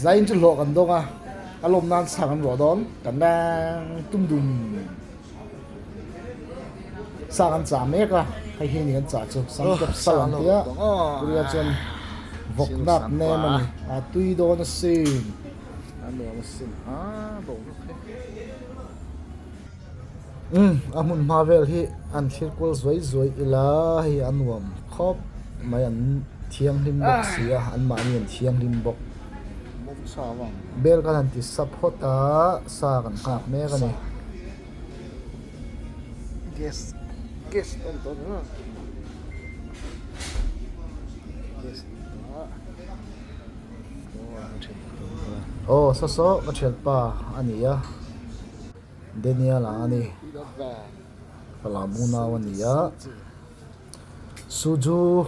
zain chu lo kan donga alom nan sang an ro don kan dang tum dum sang an cha me ka hay hi ni kan cha chu sam kap salam tia kuria chen vok nak ne mani a tui don sin an lo sin bo amun mavel hi an thirkul zoi zoi ila hi anwam khop mai an thiang lim bok sia an ma ni an thiang lim bok mom sa wang bel kan an ti sap hota sa kan khak me ka ni guess on to na guess oh so so ka thel pa ania denial ani palamuna wania suju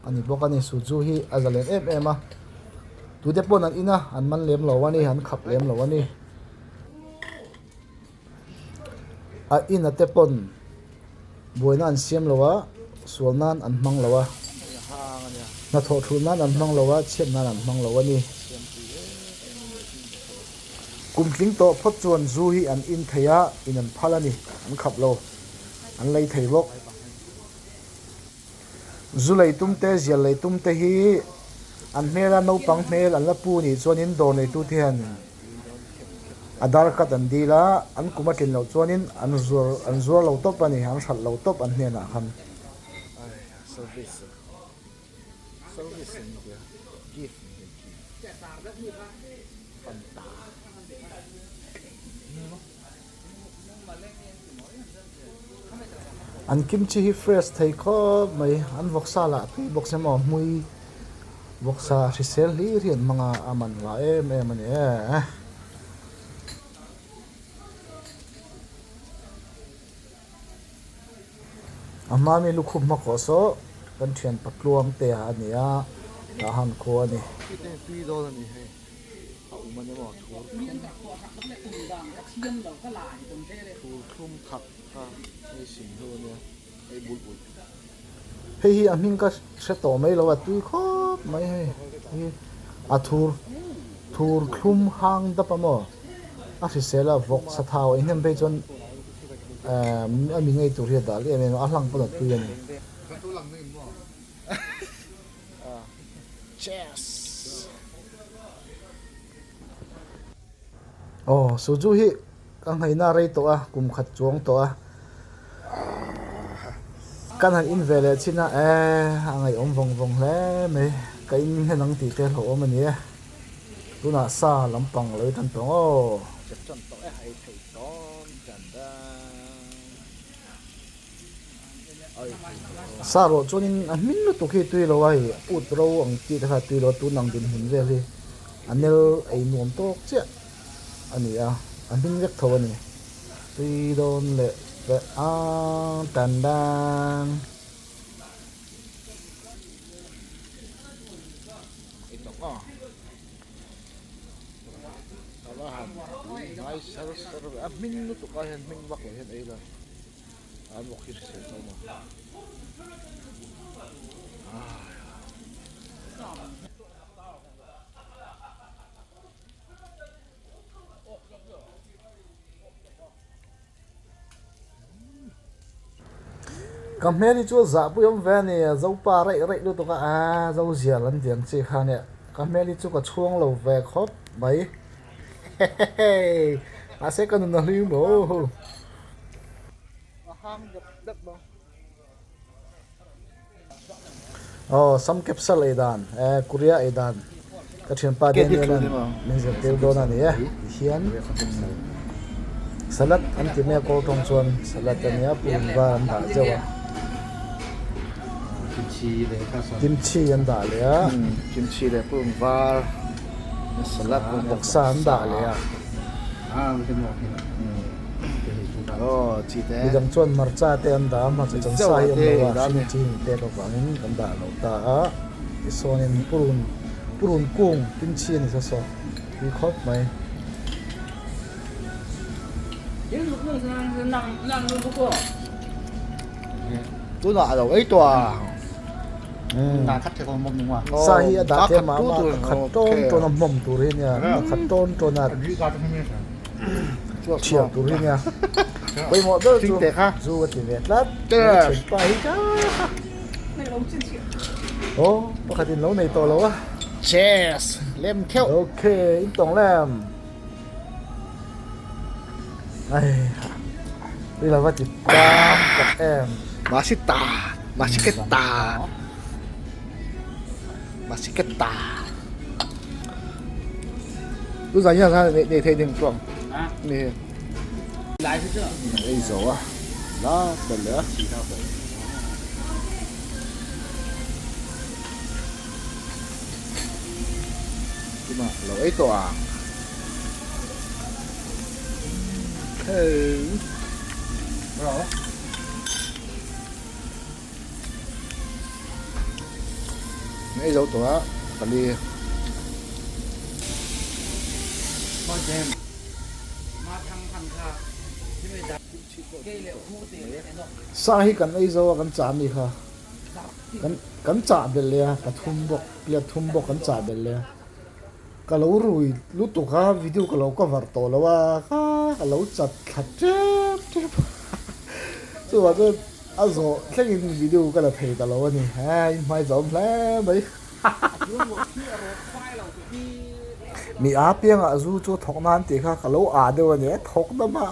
ani bokani suju hi azalen em a tu te pon an ina an man lem lo wani han khap lem lo wani a ina te pon boina an siam lowa sualnan an mang lowa na tho thunan an mang lowa chem nan an mang lowa ni kumtling to phot chuan zu hi an in theya in an phalani an khap lo an lei thei bok zu lei tum te zial lei tum te hi an mela no pang mel an la pu ni chuan in don nei tu thian adar kat an dila an kumatin lo chuan in an zur lo top ani han thal lo top an hne na khan service India gift an kimchi hi fresh thei kho mai an voksa la tui boxa mo mui voksa risel li rian manga aman wa em ani amami lukhup ma ko so kan thian patluang te ania ta han ko ani tui do ni he au man mo thur khum thak ha ei sin ho ne ei bul hei hi amin ka se to mai lo tui khop mai hei a thur khum hang da pa mo a risela vok sa thao inem be chon ami ngai tur hi dal em a hlang pa tui ani tu lang ni mo cheers oh suju hi kang hai na rei to a kum khat chuang to a kan han in vele china angai om vong vong hle me kai in henang ti te ho om ani tuna sa lampang loi tan tong o chep chon to hai thei ton chan da sa ro chunin a min lu tu khi tui lo ai ut ro ang ti ta tui lo tu nang din hin ve li anel ai nuam tok che ani a an min vek tho ani tui don le ve a tan dan ito ko ala han nice sar a minuto ka hen min wak hen ai la an wak hir se to ma kam me ni chu za pu yom ve ni zo pa rai rai lu to ka zo zia lan diang che kha ne kam me ni chu ka chuang lo ve khop bai a se kan na lim bo ham dak ba oh sam capsule edan korea edan ka thian pa den ne min ze tel do na ni hian salat an ti me ko tong chuan salat ania pum ba an da jawa kimchi an da le a kimchi le pum var salat pum boksa an da le a oh chi te bidang chuan marcha te an da ma chu chang sai am lo wa sin chi te ko wangin kan da lo ta a isonin purun kung kimchi ni sa so bi khop mai tu na đâu ấy tòa นานคัดเทคนมุมนึงว่ะ sa hi ada te ma ma khat ton ton a mom tur hi nya khat ton ton a พี่ก็จะไม่มีสัน chiao tur hi nya bai mo do จริงแต่ค่ะ zu wa ti vet lat pa hi cha 那个龙进去。 o pakhatin lo nei to lo a Cheers เล่มเขี้ยว ok in tong lam ai đây là vật chỉ tamกับem มาชิตามาชิเกตามาชิเกตารู้จักยังครับในเทดิงกล่อง อ่ะ นี่ 来是这 ไอ้โซ่อะน่าเป็นเลย 洗到手 ที่มาเราไอ้ตัวเฮ้ย 不知道 ไอ้เราตัวกันดี 抱歉มาทำพันค่ะที่ไม่ได้เกลี่ยคู่เต๋อไอ้นก sa hi kan ai zo kan cha mi kha kan cha bel le ka thum bok kan cha bel le ka lo rui lu tu ka video ka lo cover to lo wa ka lo chat khat chep so wa de a zo thleng in video ka la thei ta lo ni hai mai zo hle bai 如果去了快了就比 mi a piang a zu chu thok nan ti kha ka lo a de wa ne thok da ma